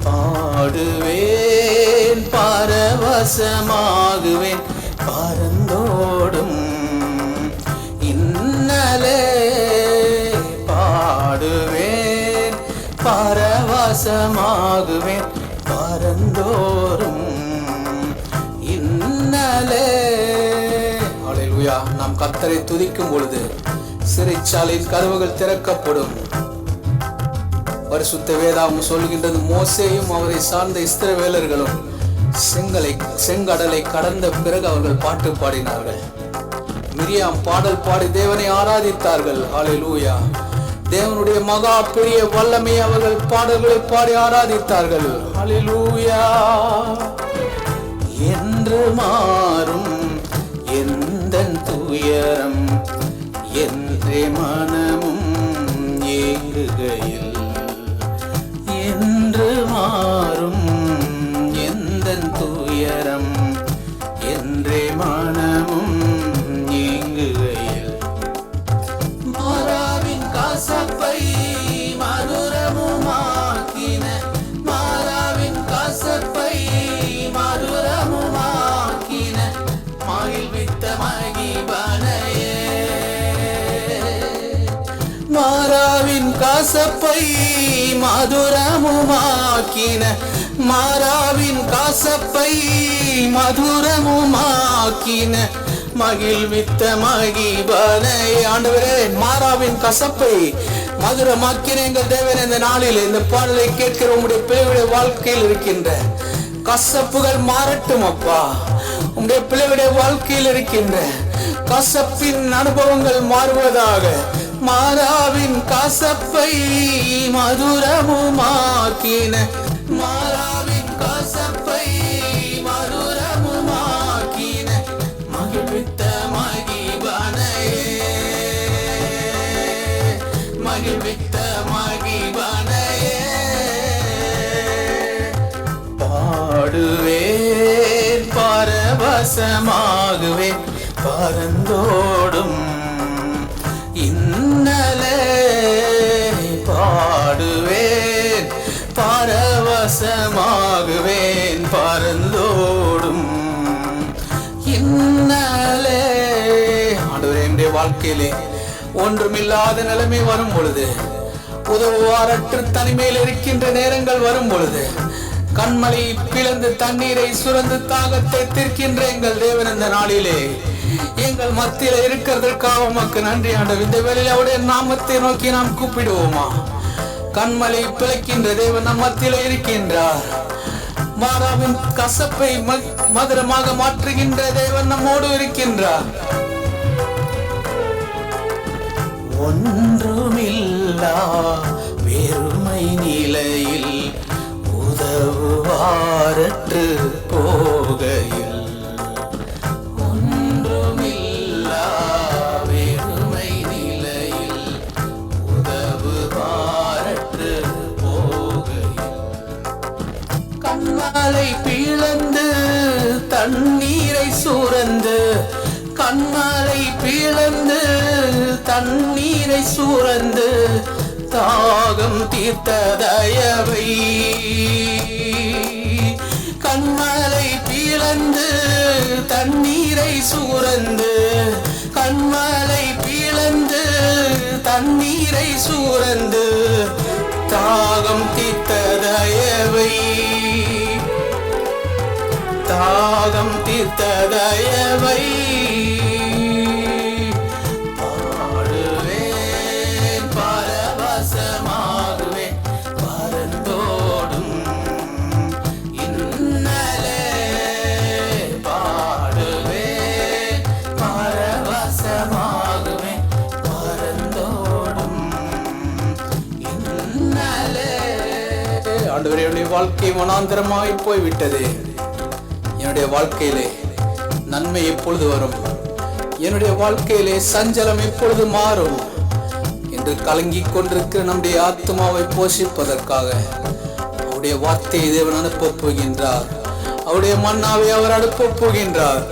பாடுவேன் பரவசமாகுவேன் பரந்தோடும் இன்னலே பாடுவேன் பரவசமாகுவேன் பரந்தோறும் இன்னலே. அல்லேலூயா. நாம் கர்த்தரை துதிக்கும் பொழுது சிறைச்சாலையின் கதவுகள் திறக்கப்படும். பரிசுத்த வேதாகம் சொல்கின்றது, மோசேயும் அவரை சார்ந்த இஸ்ரவேலர்களும் செங்கடலை கடந்த பிறகு அவர்கள் பாட்டு பாடினார்கள். மிரியாம் பாடல் பாடி தேவனை ஆராதித்தார்கள். அல்லேலூயா. தேவனுடைய மகா பெரிய வல்லமை அவர்கள் பாடல்களை பாடி ஆராதித்தார்கள். அல்லேலூயா. என்று மாறும் எந்தன் துயரம் என்றே மனமும் ஏங்குகையில், என்று மாறும் எந்தன் துயரம் என்றே மனமும் ஏங்குகையில், மாறாவின் காசப்பை மதுரமுமாக்கின, மாறாவின் காசப்பை மதுரமுமாக்கின மகிழ்வித்த மகிபனையே, மாறாவின் காசப்பை மதுரமுமாக்கின, மாறாவின் காசப்பை மதுரமுமாக்கின மகிழ்வித்த மகிபனை. ஆண்டவரே, மாறாவின் கசப்பை மதுரமாக்கின எங்கள் தேவன், இந்த நாளில் இந்த பாடலை கேட்கிற உங்களுடைய பிள்ளைகளுடைய வாழ்க்கையில் இருக்கின்ற கசப்புகள் மாறட்டும் அப்பா. உங்களுடைய பிள்ளைகளுடைய வாழ்க்கையில் இருக்கின்ற கசப்பின் அனுபவங்கள் மாறுவதாக. மாறாவின் கசப்பை மதுரமுமாக்கின, மாறாவின் கசப்பை மதுரமுமாக்கின மகிழ்வித்த மகிபனையே, மகிழ்வித்த மகிபனையே. பாடுவேன் பரவசமாகுவேன் பரந்தோடும் இன்னலே பாடுவேன் பரவசமாகுவேன் பரந்தோடும் இன்னலே. ஆண்டவரே, என்னுடைய வாழ்க்கையிலே ஒன்றுமில்லாத நிலைமை வரும் பொழுது, உதவுவாரற்ற தனிமையில் இருக்கின்ற நேரங்கள் வரும் பொழுது, கண்மலை பிளந்து தண்ணீரை சுரந்து தாகத்தை தீர்க்கின்ற எங்கள் தேவன் இந்த நாளிலே எங்கள் மத்தியில இருக்கிறதற்காக உமக்கு நன்றி ஆண்டவர். இந்த வேளையில அவருடைய நாமத்தை நோக்கி நாம் கூப்பிடுவோமா? கண்மலை பிழைக்கின்ற தேவன் நம் மத்தியிலே இருக்கின்றார். மாறாவின் கசப்பை மதுரமாக மாற்றுகின்ற தேவன் நம்மோடு இருக்கின்றார். ஒன்றுமில்லா வெறுமை நிலையில் உதவுவாரற்று போகையில், ஒன்றுமில்லா வெறுமை நிலையில் உதவுவாரற்று போகையில், கண்மலை பிளந்து தண்ணீரை சுரந்து, கண்மலை பிளந்து தண்ணீரை சுரந்து தாகம் தீர்த்த தயவை, கண்மலை பிளந்து தண்ணீரை சுரந்து, கண்மலை பிளந்து தண்ணீரை சுரந்து தாகம் தீர்த்த தயவை, தாகம் தீர்த்த தயவை பாடுவேன், பரவசமாகுவேன், பரந்தோடும் இன்னலே பாடுவேன், பரவசமாகுவேன், பரந்தோடும் இன்னலே. ஆண்டவரே, என்னுடைய வாழ்க்கை வனாந்தரமாய் போய்விட்டது. என்னுடைய வாழ்க்கையிலே நன்மை எப்பொழுது வரும்? என்னுடைய வாழ்க்கையிலே சஞ்சலம் எப்பொழுது மாறும் என்று கலங்கிக் கொண்டிருக்கிற நம்முடைய ஆத்மாவை போஷிப்பதற்காக அவருடைய வார்த்தையை தேவன் அனுப்பப் போகின்றார். அவருடைய மன்னாவை அவர் அனுப்பப் போகின்றார்.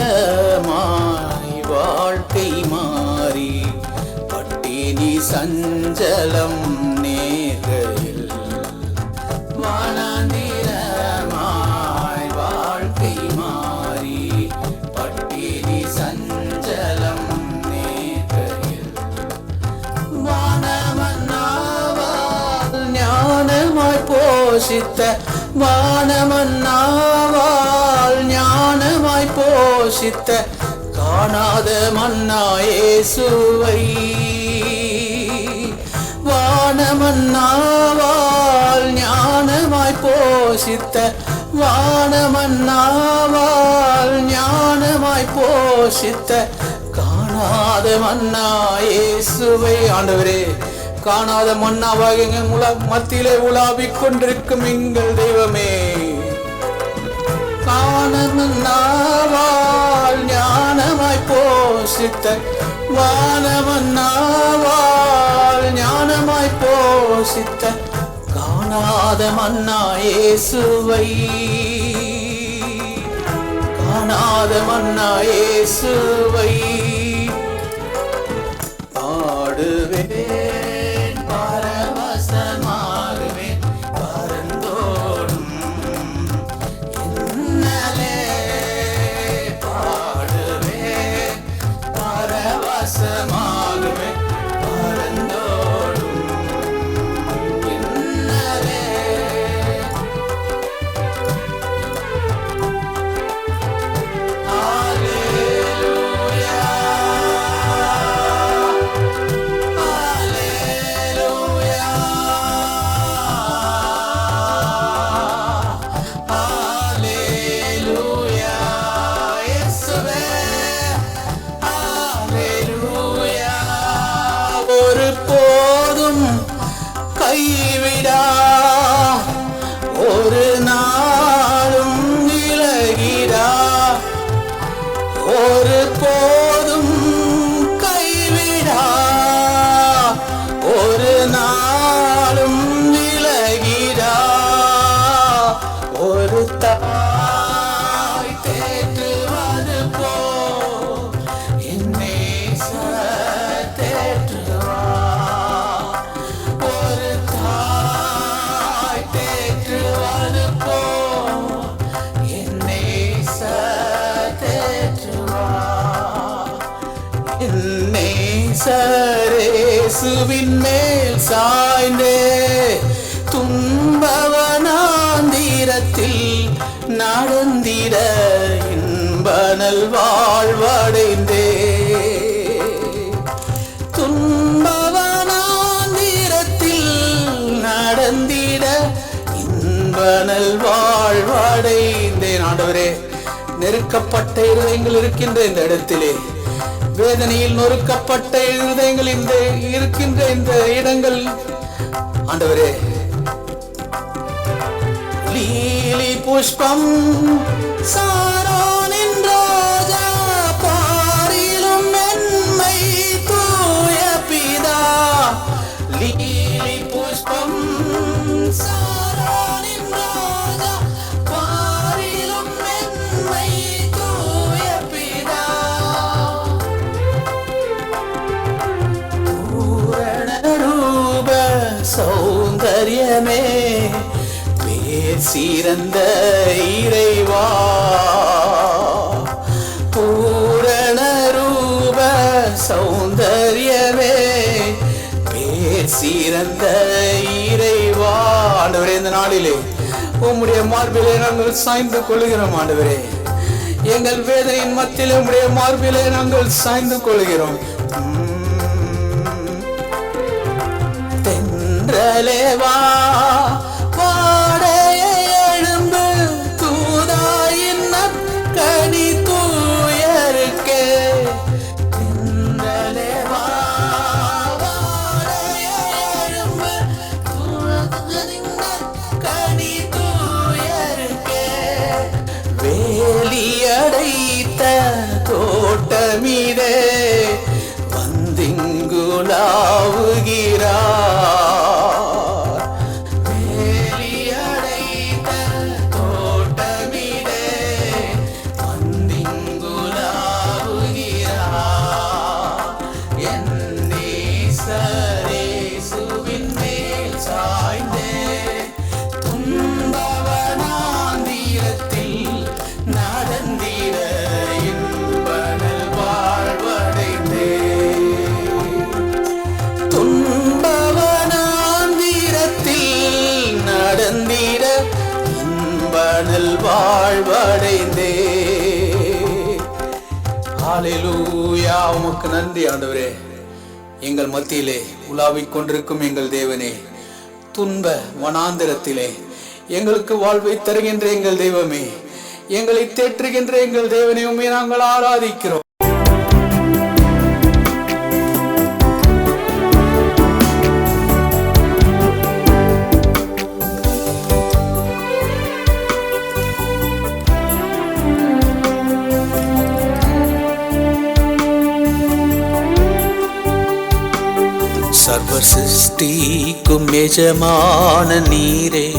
வானாந்திரமாய் வாழ்க்கை மாறி பட்டினி சஞ்சலம் நேர்கையில், வானாந்திரமாய் வாழ்க்கை மாறி பட்டினி சஞ்சலம் நேர்கையில், வானமன்னாவால் ஞானமாய் போஷித்த, வானமன்னாவால் ஞானமாய் போஷித்த காணாத மன்னா இயேசுவை, வானமன்னாவால் ஞானமாய் போஷித்த, வானமன்னாவால் ஞானமாய் போஷித்த காணாத மன்னா இயேசுவை. ஆண்டவரே, காணாத மன்னாவாக எங்கள் மத்தியிலே உலாவிக் கொண்டிருக்கும் எங்கள் தெய்வமே, வானமன்னாவால் ஞானமாய் போஷித்த, வானமன்னாவால் ஞானமாய் போஷித்த காணாத மன்னா இயேசுவை, காணாத மன்னா இயேசுவை பாடுவேன், பரவசமாகுவேன், பரந்தோடும் இன்னலே பாடுவேன், பரவசமாகுவேன், பரந்தோடும் இன்னலே. ஒருபோதும் கைவிடா, ஒரு நாளும் விலகிடா, ஒருபோதும் கைவிடா, ஒரு நாளும் விலகிடா, ஒரு தாய் தேற்றுவது போ என்னை தேற்றுவா, ஒரு தாய் தேற்றுவது போ என்னை தேற்றுவா, என்னை சரேசுவின் மேல் சாய்ந்தே துன்பவனாந்திரத்தில் நடந்திட இன்பனல் வாழ்வடைந்தே, துன்பவனாந்திரத்தில் நெருக்கப்பட்ட இருதயங்கள் இருக்கின்ற இந்த இடத்திலே, வேதனையில் நொறுக்கப்பட்ட இருதயங்கள் இருக்கின்ற இந்த இடங்கள் ஆண்டவரே, லீலி புஷ்பம் சாரோனின் ரோஜா பாரிலும் மென்மை தூய பிதா, லீலி புஷ்பம் சாரோனின் ரோஜா பாரிலும் மென்மை தூய பிதா, பூரண ரூப சௌந்தர்யமே சிறந்த இறைவா, பூரண ரூப சௌந்தர்யமே பேர் சிறந்த இறைவா. ஆண்டவரே, இந்த நாளிலே உம்முடைய மார்பிலே நாங்கள் சாய்ந்து கொள்கிறோம். ஆண்டவரே, எங்கள் வேதனையின் மத்தியிலே உம்முடைய மார்பிலே நாங்கள் சாய்ந்து கொள்கிறோம். தென்றலேவா வேலியடைத்த தோட்டமீதே வந்திங்குலாவுகிறார், வேலியடைத்த தோட்டமீதே வந்திங்குலாவுகிறார், என் நேசரேசுவின் மேல் சாய்ந்தே நடந்திட இன்பனல் வாழ்வடைந்தே, துன்பவனாந்திரத்தில் நடந்திட இன்பனல் வாழ்வடைந்தே. ஹல்லேலூயா. உமக்கு நன்றி ஆண்டவரே. எங்கள் மத்தியிலே உலாவிக் கொண்டிருக்கும் எங்கள் தேவனே, துன்ப வனாந்திரத்திலே எங்களுக்கு வாழ்வை தருகின்ற எங்கள் தெய்வமே, எங்களை தேற்றுகின்ற எங்கள் தேவனை உம்மை நாங்கள் ஆராதிக்கிறோம். சர்வ சிருஷ்டிக்கும் எஜமான நீரே,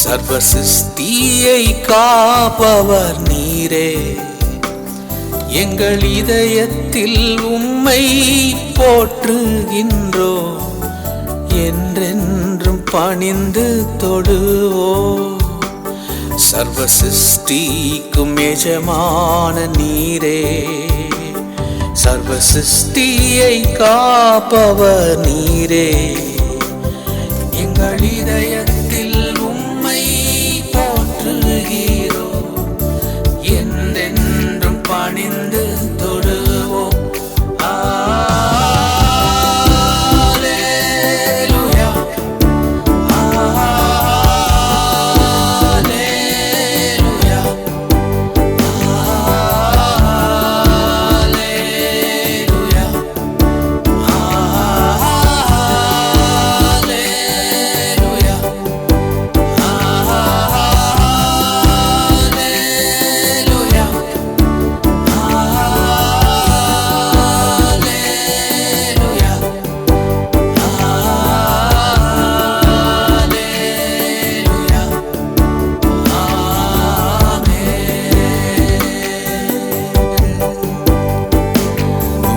சர்வ சிருஷ்டியை காப்பவர் நீரே, எங்கள் இதயத்தில் உம்மை போற்றுகின்றோ, என்றென்றும் பணிந்து தொடுவோ. சர்வ சிருஷ்டிக்கும் எஜமான நீரே, சர்வ சிருஷ்டியை காப்பவர் நீரே, எங்கள் இதயத்தில் உம்மை போற்றுகிறோ, என்றென்றும் பணிந்து தொடுவோம்.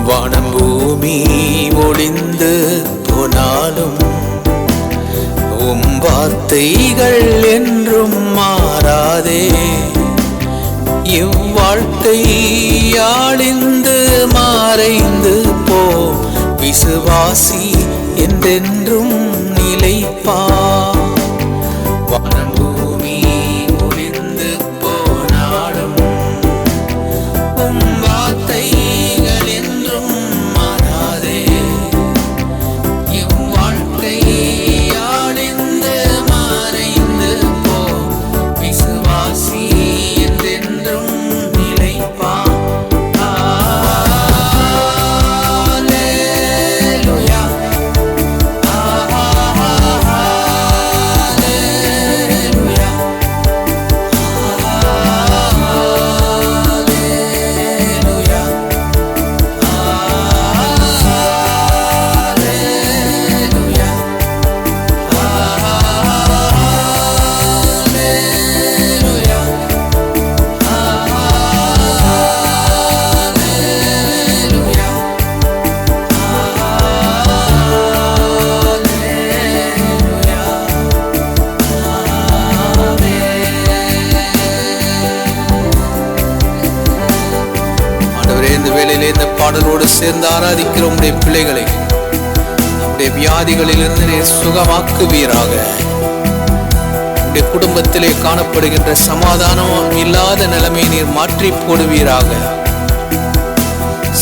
வானம் பூமி ஒளிந்து போனாலும் உம் வார்த்தைகள் என்றும் மாறாதே, இவ்வாழ்க்கை ஆழிந்து மறைந்து போ, விசுவாசி என்றென்றும் நிலைப்பா. வானம் பூமி ஒளிந்து போனாலும் உம் வார்த்தைகள் என்றும் மாறாதே, இவ்வாழ்க்கை ஆழிந்து மறைந்து போ, விசுவாசி என்றென்றும் பாடலோடு சேர்ந்து ஆராதிக்கிற உம்முடைய பிள்ளைகளை உம்முடைய வியாதிகளிலிருந்து நீர் சுகமாக்குவீராக. உம்முடைய குடும்பத்திலே காணப்படுகின்ற சமாதானம் இல்லாத நிலைமை நீர் மாற்றி போடுவீராக.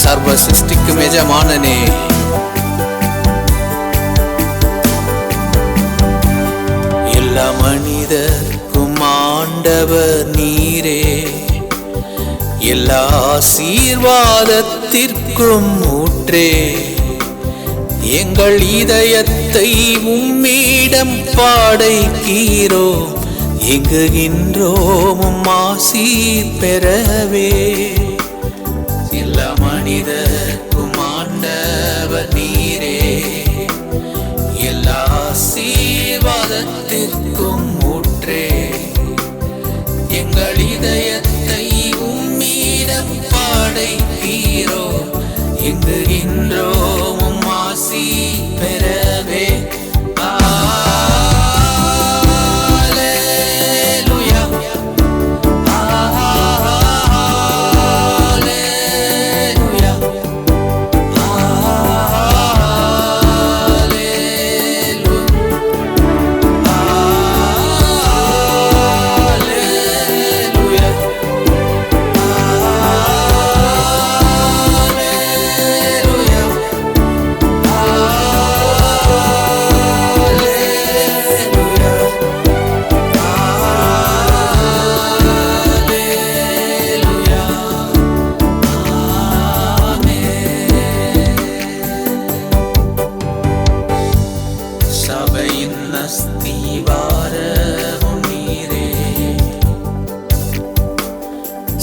சர்வ சிருஷ்டிக்கும் எஜமானனே, எல்லா மனிதர்க்கும் ஆண்டவர் நீரே, எல்லா ஆசீர்வாதத்திற்கும் ஊற்றே, எங்கள் இதயத்தை உம்மிடம் பாடைக்கிறோம், எங்குகின்றோம் உம் ஆசீர் பெறவே. எல்லா மனிதர்க்கும் ஆண்டவர் நீரே, எல்லா ஆசீர்வாதத்திற்கும் ஊற்றே, எங்கள் இதயத்தை உம்மிடம் பாடைக்கிறோம், எங்குகின்றோம் உம் ஆசி பெறவே.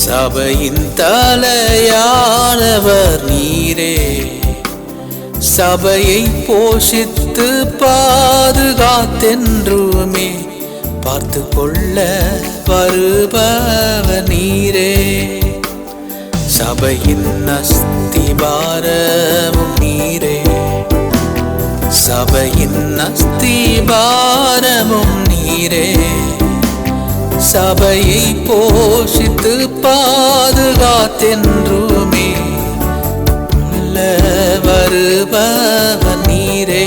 சபையின் தலையானவர் நீரே, சபையை போஷித்து பாதுகாத்தென்றுமே பார்த்து கொள்ள வருபவர் நீரே. சபையின் அஸ்திபாரமும் நீரே, சபையின் அஸ்திபாரமும் நீரே, சபையை போஷித்து பாதுகாத்தென்றுமே உள்ள வருபவர் நீரே.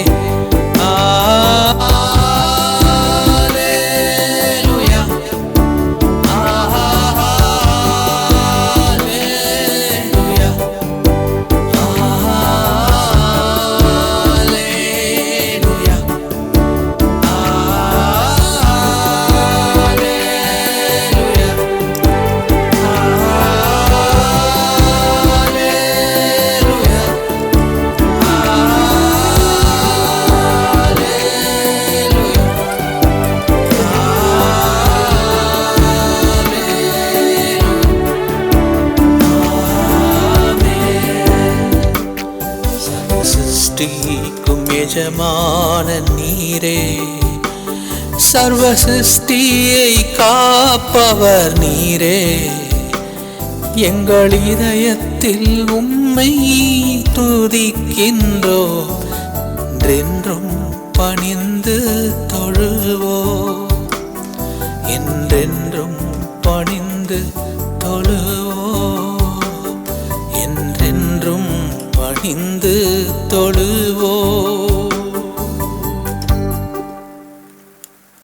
சிருஷ்டிக்கும் எஜமான நீரே, சர்வ சிருஷ்டியை காப்பவர் நீரே, எங்கள் இதயத்தில் உம்மை துதிக்கின்றோம், என்றென்றும் பணிந்து தொழுவோம், என்றென்றும் பணிந்து தொழுவோம், என்றென்றும் பணிந்து தொழுவோம்.